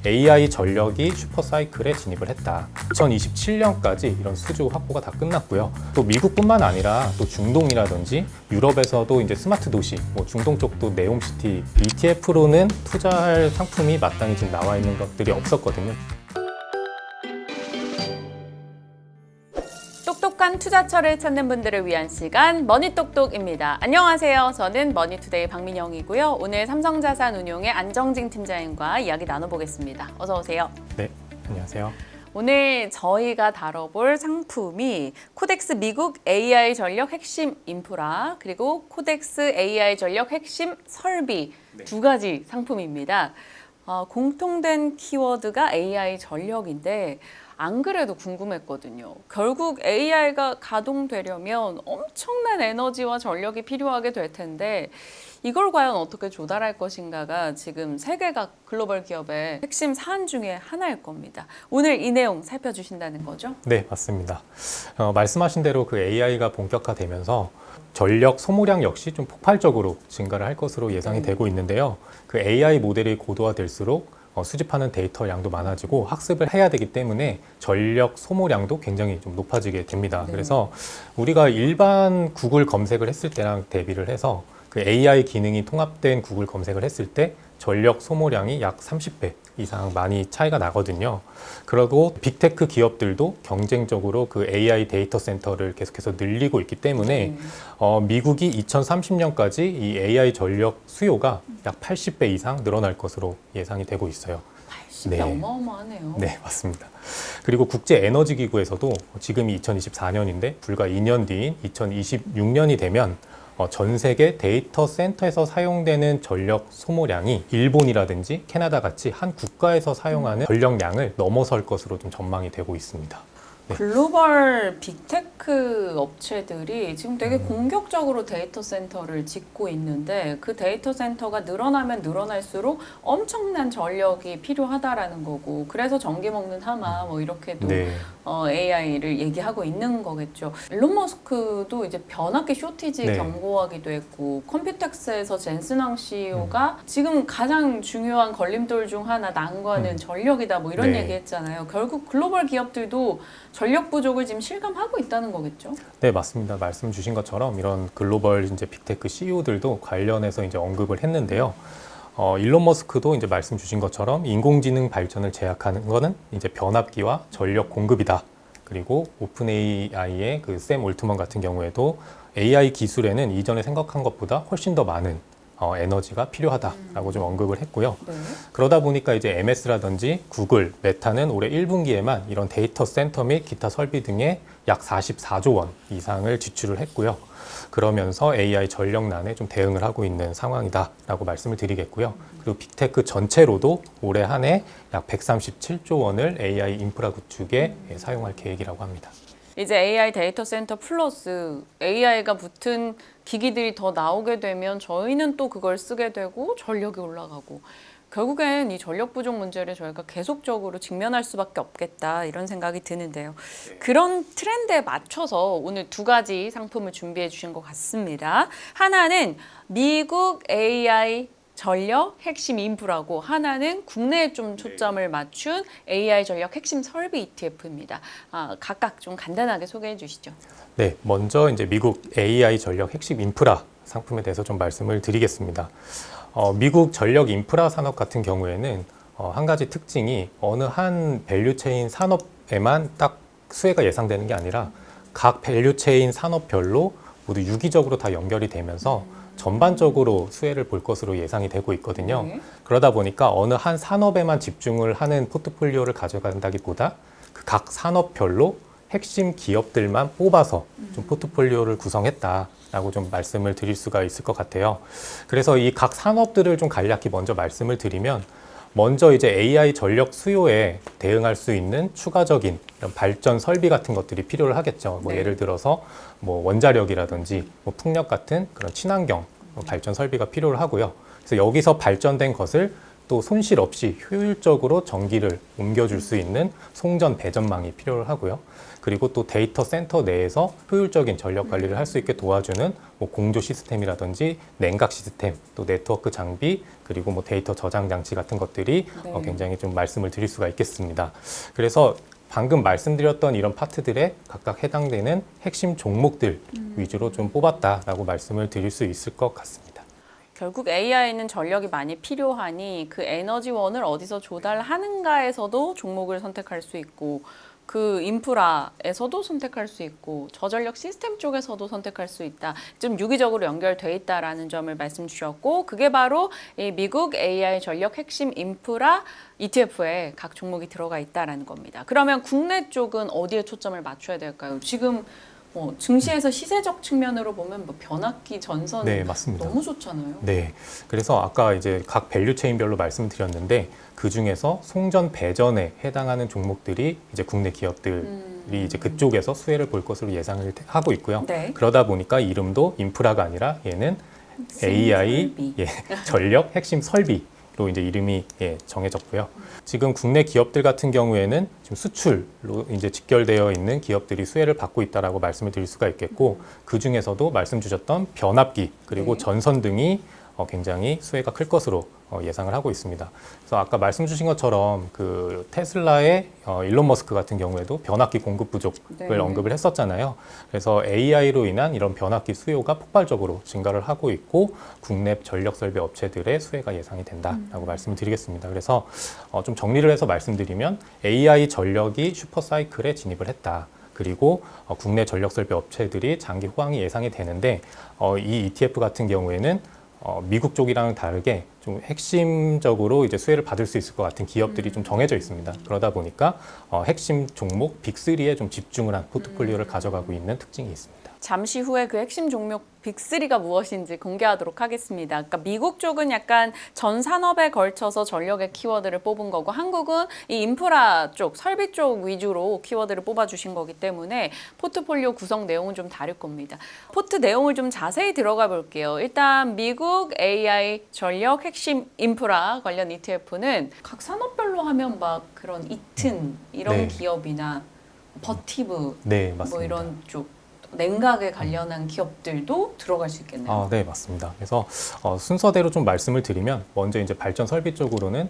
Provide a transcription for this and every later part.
AI 전력이 슈퍼사이클에 진입을 했다. 2027년까지 이런 수주 확보가 다 끝났고요. 또 미국뿐만 아니라 또 중동이라든지 유럽에서도 이제 스마트 도시, 뭐 중동 쪽도 네옴시티, ETF로는 투자할 상품이 마땅히 지금 나와 있는 것들이 없었거든요. 똑똑한 투자처를 찾는 분들을 위한 시간 머니똑똑입니다. 안녕하세요. 저는 머니투데이 박민영이고요. 오늘 삼성자산운용의 안정진 팀장님과 이야기 나눠보겠습니다. 어서 오세요. 네, 안녕하세요. 오늘 저희가 다뤄볼 상품이 코덱스 미국 AI 전력 핵심 인프라 그리고 코덱스 AI 전력 핵심 설비 두 가지 상품입니다. 공통된 키워드가 AI 전력인데 안 그래도 궁금했거든요. 결국 AI가 가동되려면 엄청난 에너지와 전력이 필요하게 될 텐데 이걸 과연 어떻게 조달할 것인가가 지금 세계각 글로벌 기업의 핵심 사안 중에 하나일 겁니다. 오늘 이 내용 살펴주신다는 거죠? 네, 맞습니다. 말씀하신 대로 그 AI가 본격화되면서 전력 소모량 역시 좀 폭발적으로 증가를 할 것으로 예상이 되고 있는데요. 그 AI 모델이 고도화될수록 수집하는 데이터 양도 많아지고 학습을 해야 되기 때문에 전력 소모량도 굉장히 좀 높아지게 됩니다. 네. 그래서 우리가 일반 구글 검색을 했을 때랑 대비를 해서 그 AI 기능이 통합된 구글 검색을 했을 때 전력 소모량이 약 30배 이상 많이 차이가 나거든요. 그리고 빅테크 기업들도 경쟁적으로 그 AI 데이터 센터를 계속해서 늘리고 있기 때문에 미국이 2030년까지 이 AI 전력 수요가 약 80배 이상 늘어날 것으로 예상이 되고 있어요. 80배 네. 어마어마하네요. 네, 맞습니다. 그리고 국제에너지기구에서도 지금이 2024년인데 불과 2년 뒤인 2026년이 되면 전 세계 데이터 센터에서 사용되는 전력 소모량이 일본이라든지 캐나다 같이 한 국가에서 사용하는 전력량을 넘어설 것으로 좀 전망이 되고 있습니다. 네. 글로벌 빅테크 업체들이 지금 되게 공격적으로 데이터 센터를 짓고 있는데 그 데이터 센터가 늘어나면 늘어날수록 엄청난 전력이 필요하다라는 거고 그래서 전기 먹는 하마 뭐 이렇게도 네. AI를 얘기하고 있는 거겠죠. 일론 머스크도 이제 변압기 쇼티지 네. 경고하기도 했고 컴퓨텍스에서 젠슨왕 CEO가 지금 가장 중요한 걸림돌 중 하나 난관은 전력이다 뭐 이런 네. 얘기했잖아요. 결국 글로벌 기업들도 전력 부족을 지금 실감하고 있다는 거겠죠? 네, 맞습니다. 말씀 주신 것처럼 이런 글로벌 이제 빅테크 CEO들도 관련해서 이제 언급을 했는데요. 일론 머스크도 이제 말씀 주신 것처럼 인공지능 발전을 제약하는 거는 이제 변압기와 전력 공급이다. 그리고 오픈 AI의 그 샘 올트먼 같은 경우에도 AI 기술에는 이전에 생각한 것보다 훨씬 더 많은 에너지가 필요하다라고 좀 언급을 했고요. 네. 그러다 보니까 이제 MS라든지 구글, 메타는 올해 1분기에만 이런 데이터 센터 및 기타 설비 등에 약 44조 원 이상을 지출을 했고요. 그러면서 AI 전력난에 좀 대응을 하고 있는 상황이다라고 말씀을 드리겠고요. 그리고 빅테크 전체로도 올해 한 해 약 137조 원을 AI 인프라 구축에 사용할 계획이라고 합니다. 이제 AI 데이터 센터 플러스 AI가 붙은 기기들이 더 나오게 되면 저희는 또 그걸 쓰게 되고 전력이 올라가고 결국엔 이 전력 부족 문제를 저희가 계속적으로 직면할 수밖에 없겠다 이런 생각이 드는데요. 그런 트렌드에 맞춰서 오늘 두 가지 상품을 준비해 주신 것 같습니다. 하나는 미국 AI 전력 핵심 인프라고 하나는 국내에 좀 초점을 맞춘 AI 전력 핵심 설비 ETF입니다. 각각 좀 간단하게 소개해 주시죠. 네, 먼저 이제 미국 AI 전력 핵심 인프라 상품에 대해서 좀 말씀을 드리겠습니다. 미국 전력 인프라 산업 같은 경우에는 한 가지 특징이 어느 한 밸류체인 산업에만 딱 수혜가 예상되는 게 아니라 각 밸류체인 산업별로 모두 유기적으로 다 연결이 되면서 전반적으로 수혜를 볼 것으로 예상이 되고 있거든요. 네. 그러다 보니까 어느 한 산업에만 집중을 하는 포트폴리오를 가져간다기보다 그 각 산업별로 핵심 기업들만 뽑아서 좀 포트폴리오를 구성했다라고 좀 말씀을 드릴 수가 있을 것 같아요. 그래서 이 각 산업들을 좀 간략히 먼저 말씀을 드리면 먼저 이제 AI 전력 수요에 대응할 수 있는 추가적인 이런 발전 설비 같은 것들이 필요를 하겠죠. 뭐 네. 예를 들어서 뭐 원자력이라든지 뭐 풍력 같은 그런 친환경 발전 설비가 필요를 하고요. 그래서 여기서 발전된 것을 또 손실 없이 효율적으로 전기를 옮겨줄 수 있는 송전 배전망이 필요하고요. 그리고 또 데이터 센터 내에서 효율적인 전력 관리를 할 수 있게 도와주는 뭐 공조 시스템이라든지 냉각 시스템, 또 네트워크 장비, 그리고 뭐 데이터 저장 장치 같은 것들이 네. 굉장히 좀 말씀을 드릴 수가 있겠습니다. 그래서 방금 말씀드렸던 이런 파트들에 각각 해당되는 핵심 종목들 위주로 좀 뽑았다라고 말씀을 드릴 수 있을 것 같습니다. 결국 AI는 전력이 많이 필요하니 그 에너지원을 어디서 조달하는가에서도 종목을 선택할 수 있고 그 인프라에서도 선택할 수 있고 저전력 시스템 쪽에서도 선택할 수 있다. 좀 유기적으로 연결돼 있다라는 점을 말씀 주셨고 그게 바로 이 미국 AI 전력 핵심 인프라 ETF에 각 종목이 들어가 있다라는 겁니다. 그러면 국내 쪽은 어디에 초점을 맞춰야 될까요? 지금 증시에서 시세적 측면으로 보면 뭐 변압기, 전선 네, 맞습니다. 너무 좋잖아요. 네, 그래서 아까 이제 각 밸류 체인별로 말씀드렸는데 그 중에서 송전 배전에 해당하는 종목들이 이제 국내 기업들이 이제 그쪽에서 수혜를 볼 것으로 예상을 하고 있고요. 네. 그러다 보니까 이름도 인프라가 아니라 얘는 AI 설비. 전력 핵심 설비로 이제 이름이 정해졌고요. 지금 국내 기업들 같은 경우에는 지금 수출로 이제 직결되어 있는 기업들이 수혜를 받고 있다라고 말씀을 드릴 수가 있겠고 그 중에서도 말씀 주셨던 변압기 그리고 네. 전선 등이 굉장히 수혜가 클 것으로 예상을 하고 있습니다. 그래서 아까 말씀 주신 것처럼 그 테슬라의 일론 머스크 같은 경우에도 변압기 공급 부족을 네. 언급을 했었잖아요. 그래서 AI로 인한 이런 변압기 수요가 폭발적으로 증가를 하고 있고 국내 전력 설비 업체들의 수혜가 예상이 된다라고 말씀을 드리겠습니다. 그래서 좀 정리를 해서 말씀드리면 AI 전력이 슈퍼 사이클에 진입을 했다. 그리고 국내 전력 설비 업체들이 장기 호황이 예상이 되는데 이 ETF 같은 경우에는 미국 쪽이랑 다르게 좀 핵심적으로 이제 수혜를 받을 수 있을 것 같은 기업들이 좀 정해져 있습니다. 그러다 보니까 핵심 종목 빅3에 좀 집중을 한 포트폴리오를 가져가고 있는 특징이 있습니다. 잠시 후에 그 핵심 종목 빅3가 무엇인지 공개하도록 하겠습니다. 그러니까 미국 쪽은 약간 전 산업에 걸쳐서 전력의 키워드를 뽑은 거고 한국은 이 인프라 쪽, 설비 쪽 위주로 키워드를 뽑아주신 거기 때문에 포트폴리오 구성 내용은 좀 다를 겁니다. 포트 내용을 좀 자세히 들어가 볼게요. 일단 미국 AI 전력 핵심 인프라 관련 ETF는 각 산업별로 하면 막 그런 이튼 이런 네. 기업이나 버티브 네, 맞습니다. 뭐 이런 쪽 냉각에 관련한 기업들도 들어갈 수 있겠네요. 네, 맞습니다. 그래서 순서대로 좀 말씀을 드리면 먼저 이제 발전 설비 쪽으로는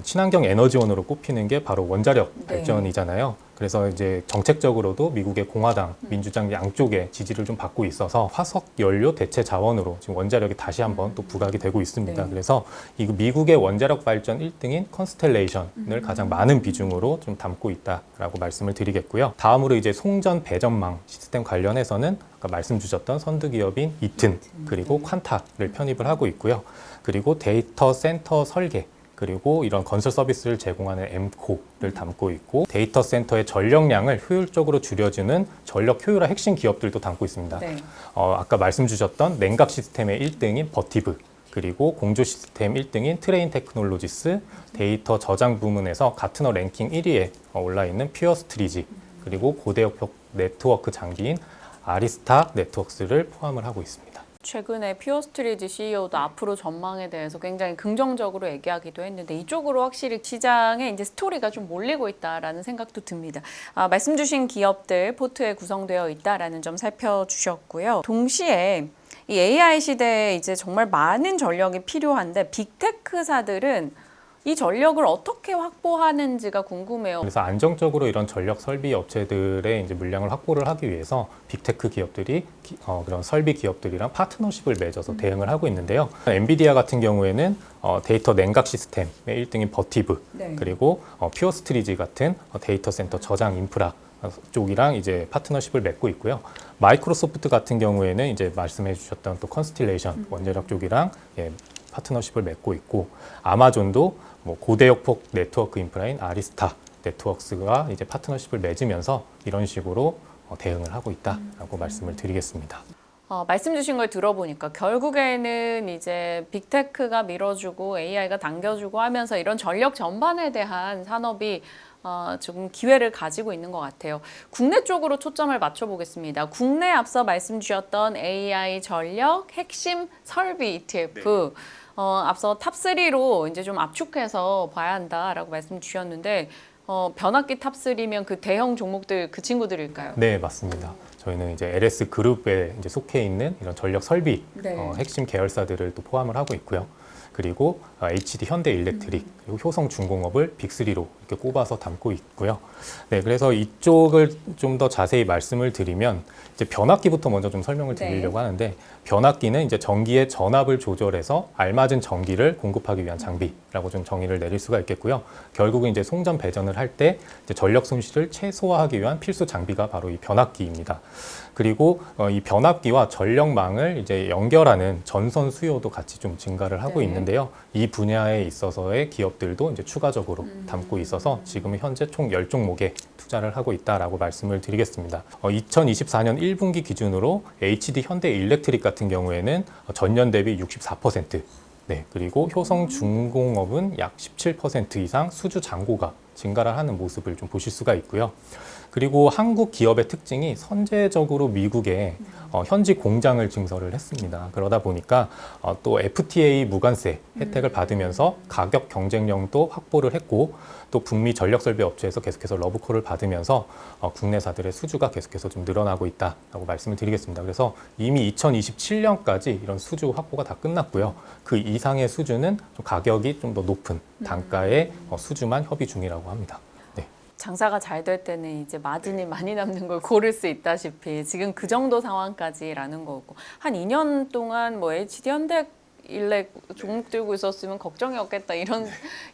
친환경 에너지원으로 꼽히는 게 바로 원자력 네. 발전이잖아요. 그래서 이제 정책적으로도 미국의 공화당, 민주당 양쪽에 지지를 좀 받고 있어서 화석 연료 대체 자원으로 지금 원자력이 다시 한번 또 부각이 되고 있습니다. 네. 그래서 이 미국의 원자력 발전 1등인 컨스텔레이션을 가장 많은 비중으로 좀 담고 있다라고 말씀을 드리겠고요. 다음으로 이제 송전 배전망 시스템 관련해서는 아까 말씀 주셨던 선두 기업인 이튼 그리고 콴타를 편입을 하고 있고요. 그리고 데이터 센터 설계 그리고 이런 건설 서비스를 제공하는 엠코를 담고 있고 데이터 센터의 전력량을 효율적으로 줄여주는 전력 효율화 핵심 기업들도 담고 있습니다. 네. 아까 말씀 주셨던 냉각 시스템의 1등인 버티브 그리고 공조 시스템 1등인 트레인 테크놀로지스 데이터 저장 부문에서 가트너 랭킹 1위에 올라 있는 퓨어스트리지 그리고 고대역폭 네트워크 장비인 아리스타 네트워크스를 포함을 하고 있습니다. 최근에 퓨어스트리지 CEO도 앞으로 전망에 대해서 굉장히 긍정적으로 얘기하기도 했는데 이쪽으로 확실히 시장에 이제 스토리가 좀 몰리고 있다라는 생각도 듭니다. 말씀 주신 기업들 포트에 구성되어 있다라는 점 살펴주셨고요. 동시에 이 AI 시대에 이제 정말 많은 전력이 필요한데 빅테크사들은 이 전력을 어떻게 확보하는지가 궁금해요. 그래서 안정적으로 이런 전력 설비 업체들의 이제 물량을 확보를 하기 위해서 빅테크 기업들이 그런 설비 기업들이랑 파트너십을 맺어서 대응을 하고 있는데요. 엔비디아 같은 경우에는 데이터 냉각 시스템의 1등인 버티브 네. 그리고 퓨어스트리지 같은 데이터 센터 저장 인프라 쪽이랑 이제 파트너십을 맺고 있고요. 마이크로소프트 같은 경우에는 이제 말씀해 주셨던 또 컨스틸레이션 원자력 쪽이랑 파트너십을 맺고 있고 아마존도 뭐 고대역폭 네트워크 인프라인 아리스타 네트워크스가 이제 파트너십을 맺으면서 이런 식으로 대응을 하고 있다라고 말씀을 드리겠습니다. 말씀 주신 걸 들어보니까 결국에는 이제 빅테크가 밀어주고 AI가 당겨주고 하면서 이런 전력 전반에 대한 산업이 조금 기회를 가지고 있는 것 같아요. 국내 쪽으로 초점을 맞춰보겠습니다. 국내 앞서 말씀 주셨던 AI 전력 핵심 설비 ETF. 앞서 탑3로 이제 좀 압축해서 봐야 한다라고 말씀 주셨는데 변압기 탑3면 그 대형 종목들 그 친구들일까요? 네, 맞습니다. 저희는 이제 LS 그룹에 이제 속해 있는 이런 전력 설비 네. 핵심 계열사들을 또 포함을 하고 있고요. 그리고 HD 현대일렉트릭 그리고 효성중공업을 빅3로 이렇게 꼽아서 담고 있고요. 네, 그래서 이쪽을 좀 더 자세히 말씀을 드리면 이제 변압기부터 먼저 좀 설명을 드리려고 하는데 변압기는 이제 전기의 전압을 조절해서 알맞은 전기를 공급하기 위한 장비라고 좀 정의를 내릴 수가 있겠고요. 결국은 이제 송전 배전을 할 때 전력 손실을 최소화하기 위한 필수 장비가 바로 이 변압기입니다. 그리고 이 변압기와 전력망을 이제 연결하는 전선 수요도 같이 좀 증가를 하고 있는데요. 이 분야에 있어서의 기업들도 이제 추가적으로 담고 있어서 지금은 현재 총 10종목에 투자를 하고 있다라고 말씀을 드리겠습니다. 2024년 1분기 기준으로 HD 현대일렉트릭 같은 경우에는 전년 대비 64%, 네, 그리고 효성중공업은 약 17% 이상 수주 잔고가 증가를 하는 모습을 좀 보실 수가 있고요. 그리고 한국 기업의 특징이 선제적으로 미국에 현지 공장을 증설을 했습니다. 그러다 보니까 또 FTA 무관세 혜택을 받으면서 가격 경쟁력도 확보를 했고 또 북미 전력설비 업체에서 계속해서 러브콜을 받으면서 국내사들의 수주가 계속해서 좀 늘어나고 있다라고 말씀을 드리겠습니다. 그래서 이미 2027년까지 이런 수주 확보가 다 끝났고요. 그 이상의 수주는 좀 가격이 좀 더 높은 단가의 수주만 협의 중이라고 합니다. 장사가 잘 될 때는 이제 마진이 많이 남는 걸 고를 수 있다시피 지금 그 정도 상황까지라는 거고 한 2년 동안 뭐 HD 현대일렉 종목 들고 있었으면 걱정이 없겠다 이런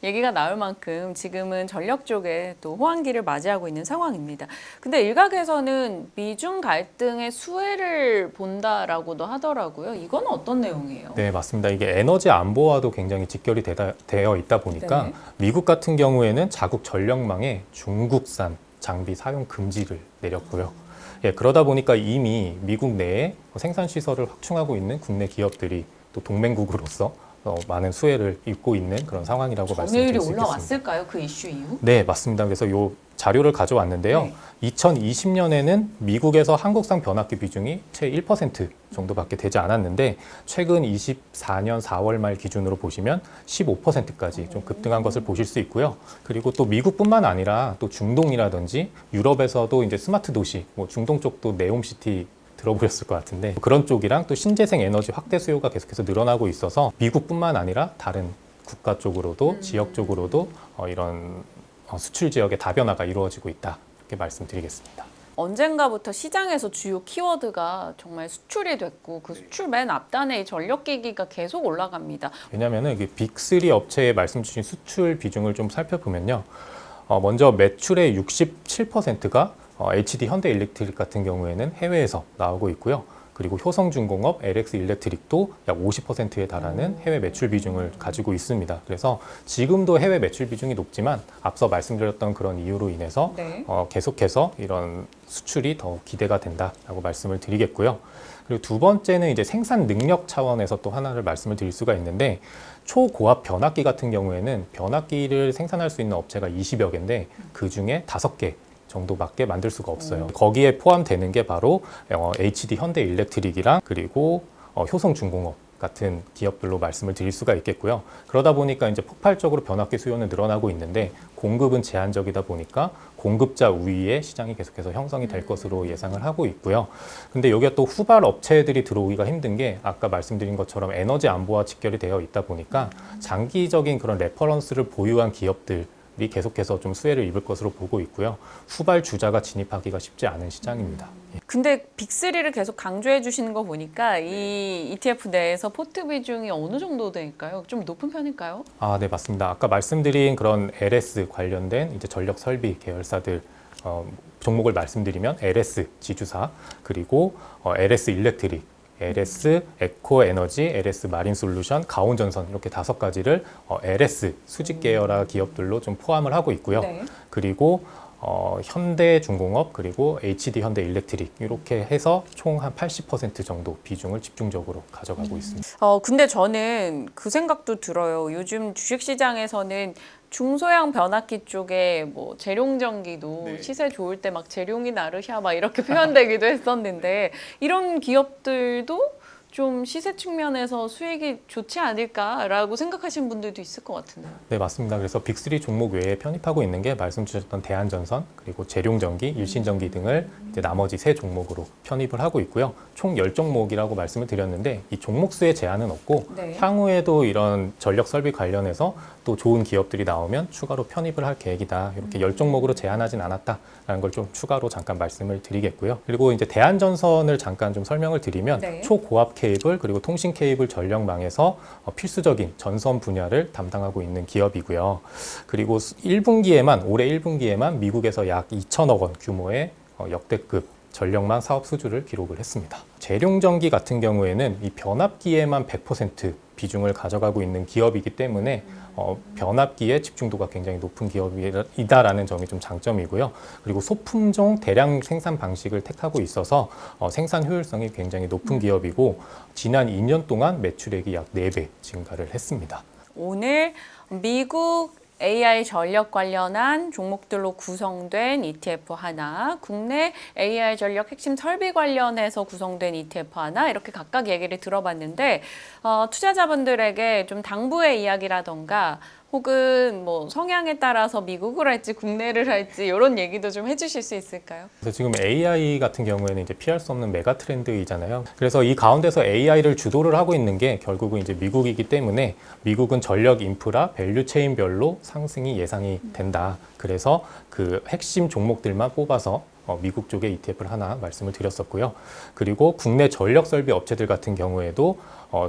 얘기가 나올 만큼 지금은 전력 쪽에 또 호황기를 맞이하고 있는 상황입니다. 근데 일각에서는 미중 갈등의 수혜를 본다라고도 하더라고요. 이건 어떤 내용이에요? 네, 맞습니다. 이게 에너지 안보와도 굉장히 직결이 되어 있다 보니까 미국 같은 경우에는 자국 전력망에 중국산 장비 사용 금지를 내렸고요. 예, 그러다 보니까 이미 미국 내에 생산 시설을 확충하고 있는 국내 기업들이 또 동맹국으로서 많은 수혜를 입고 있는 그런 상황이라고 말씀드릴 점유율이 수 있겠습니다. 올라왔을까요? 그 이슈 이후? 네, 맞습니다. 그래서 이 자료를 가져왔는데요. 2020년에는 미국에서 한국산 변압기 비중이 채 1% 정도밖에 되지 않았는데 최근 24년 4월 말 기준으로 보시면 15%까지 좀 급등한 것을 보실 수 있고요. 그리고 또 미국뿐만 아니라 또 중동이라든지 유럽에서도 이제 스마트 도시, 뭐 중동 쪽도 네옴시티 들어보셨을 것 같은데 그런 쪽이랑 또 신재생 에너지 확대 수요가 계속해서 늘어나고 있어서 미국뿐만 아니라 다른 국가 쪽으로도 지역 쪽으로도 이런 수출 지역의 다변화가 이루어지고 있다 이렇게 말씀드리겠습니다. 언젠가부터 시장에서 주요 키워드가 정말 수출이 됐고 그 수출 맨 앞단에 이 전력기기가 계속 올라갑니다. 왜냐하면 빅3 업체에 말씀 주신 수출 비중을 좀 살펴보면요. 먼저 매출의 67%가 HD 현대일렉트릭 같은 경우에는 해외에서 나오고 있고요. 그리고 효성중공업, LX 일렉트릭도 약 50%에 달하는 해외 매출 비중을 가지고 있습니다. 그래서 지금도 해외 매출 비중이 높지만 앞서 말씀드렸던 그런 이유로 인해서 계속해서 이런 수출이 더 기대가 된다라고 말씀을 드리겠고요. 그리고 두 번째는 이제 생산 능력 차원에서 또 하나를 말씀을 드릴 수가 있는데 초고압 변압기 같은 경우에는 변압기를 생산할 수 있는 업체가 20여 개인데 그 중에 5개 정도밖에 만들 수가 없어요. 거기에 포함되는 게 바로 HD 현대일렉트릭이랑 그리고 효성중공업 같은 기업들로 말씀을 드릴 수가 있겠고요. 그러다 보니까 이제 폭발적으로 변압기 수요는 늘어나고 있는데 공급은 제한적이다 보니까 공급자 우위의 시장이 계속해서 형성이 될 것으로 예상을 하고 있고요. 근데 여기가 또 후발 업체들이 들어오기가 힘든 게 아까 말씀드린 것처럼 에너지 안보와 직결이 되어 있다 보니까 장기적인 그런 레퍼런스를 보유한 기업들 이 계속해서 좀 수혜를 입을 것으로 보고 있고요. 후발 주자가 진입하기가 쉽지 않은 시장입니다. 근데 빅3를 계속 강조해 주시는 거 보니까 이 ETF 내에서 포트 비중이 어느 정도 될까요? 좀 높은 편일까요? 아, 네, 맞습니다. 아까 말씀드린 그런 LS 관련된 이제 전력 설비 계열사들 종목을 말씀드리면 LS 지주사 그리고 LS 일렉트릭 LS 에코 에너지, LS 마린 솔루션, 가온전선 이렇게 5가지를 LS 수직 계열화 기업들로 좀 포함을 하고 있고요. 그리고 현대중공업 그리고 HD 현대일렉트릭 이렇게 해서 총 한 80% 정도 비중을 집중적으로 가져가고 있습니다. 근데 저는 그 생각도 들어요. 요즘 주식시장에서는 중소형 변압기 쪽에 뭐 재룡전기도 시세 좋을 때 막 재룡이 나르샤 막 이렇게 표현되기도 했었는데 이런 기업들도 좀 시세 측면에서 수익이 좋지 않을까라고 생각하시는 분들도 있을 것 같은데요. 네, 맞습니다. 그래서 빅3 종목 외에 편입하고 있는 게 말씀 주셨던 대한전선, 그리고 재룡전기, 일신전기 등을 이제 나머지 3종목으로 편입을 하고 있고요. 총 10종목이라고 말씀을 드렸는데 이 종목 수에 제한은 없고 네. 향후에도 이런 전력 설비 관련해서 또 좋은 기업들이 나오면 추가로 편입을 할 계획이다. 이렇게 10종목으로 제한하진 않았다라는 걸 좀 추가로 잠깐 말씀을 드리겠고요. 그리고 이제 대한전선을 잠깐 좀 설명을 드리면 네. 초고압 케이블 그리고 통신 케이블 전력망에서 필수적인 전선 분야를 담당하고 있는 기업이고요. 그리고 1분기에만 올해 1분기에만 미국에서 약 2천억 원 규모의 역대급 전력망 사업 수주를 기록을 했습니다. 재룡전기 같은 경우에는 이 변압기에만 100% 비중을 가져가고 있는 기업이기 때문에 변압기의 집중도가 굉장히 높은 기업이다라는 점이 좀 장점이고요. 그리고 소품종 대량 생산 방식을 택하고 있어서 생산 효율성이 굉장히 높은 기업이고 지난 2년 동안 매출액이 약 4배 증가를 했습니다. 오늘 미국 AI 전력 관련한 종목들로 구성된 ETF 하나, 국내 AI 전력 핵심 설비 관련해서 구성된 ETF 하나 이렇게 각각 얘기를 들어봤는데 투자자분들에게 좀 당부의 이야기라던가 혹은 뭐 성향에 따라서 미국을 할지 국내를 할지 이런 얘기도 좀 해주실 수 있을까요? 그래서 지금 AI 같은 경우에는 이제 피할 수 없는 메가 트렌드이잖아요. 그래서 이 가운데서 AI를 주도를 하고 있는 게 결국은 이제 미국이기 때문에 미국은 전력 인프라 밸류 체인별로 상승이 예상이 된다. 그래서 그 핵심 종목들만 뽑아서 미국 쪽에 ETF를 하나 말씀을 드렸었고요. 그리고 국내 전력 설비 업체들 같은 경우에도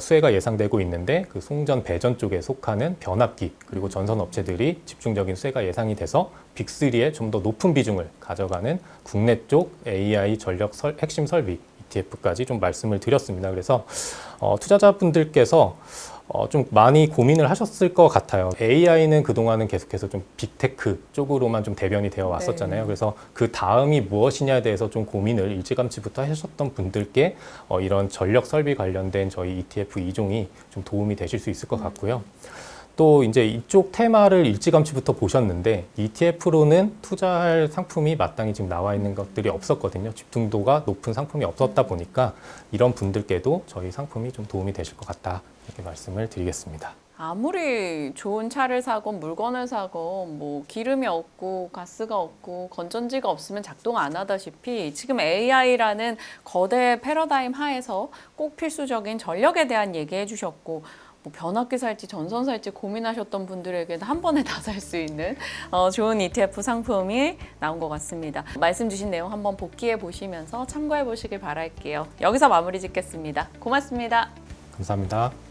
수혜가 예상되고 있는데 그 송전 배전 쪽에 속하는 변압기 그리고 전선 업체들이 집중적인 수혜가 예상이 돼서 빅3에 좀 더 높은 비중을 가져가는 국내 쪽 AI 전력 핵심 설비 ETF까지 좀 말씀을 드렸습니다. 그래서 투자자분들께서 좀 많이 고민을 하셨을 것 같아요. AI는 그동안은 계속해서 좀 빅테크 쪽으로만 좀 대변이 되어 왔었잖아요. 네. 그래서 그 다음이 무엇이냐에 대해서 좀 고민을 일찌감치부터 하셨던 분들께 이런 전력 설비 관련된 저희 ETF 2종이 좀 도움이 되실 수 있을 것 같고요. 또 이제 이쪽 테마를 일찌감치부터 보셨는데 ETF로는 투자할 상품이 마땅히 지금 나와 있는 것들이 없었거든요. 집중도가 높은 상품이 없었다 보니까 이런 분들께도 저희 상품이 좀 도움이 되실 것 같다 이렇게 말씀을 드리겠습니다. 아무리 좋은 차를 사고 물건을 사고 뭐 기름이 없고 가스가 없고 건전지가 없으면 작동 안 하다시피 지금 AI라는 거대 패러다임 하에서 꼭 필수적인 전력에 대한 얘기해 주셨고 뭐 변압기 살지 전선 살지 고민하셨던 분들에게는 한 번에 다 살 수 있는 좋은 ETF 상품이 나온 것 같습니다. 말씀 주신 내용 한번 복기해 보시면서 참고해 보시길 바랄게요. 여기서 마무리 짓겠습니다. 고맙습니다. 감사합니다.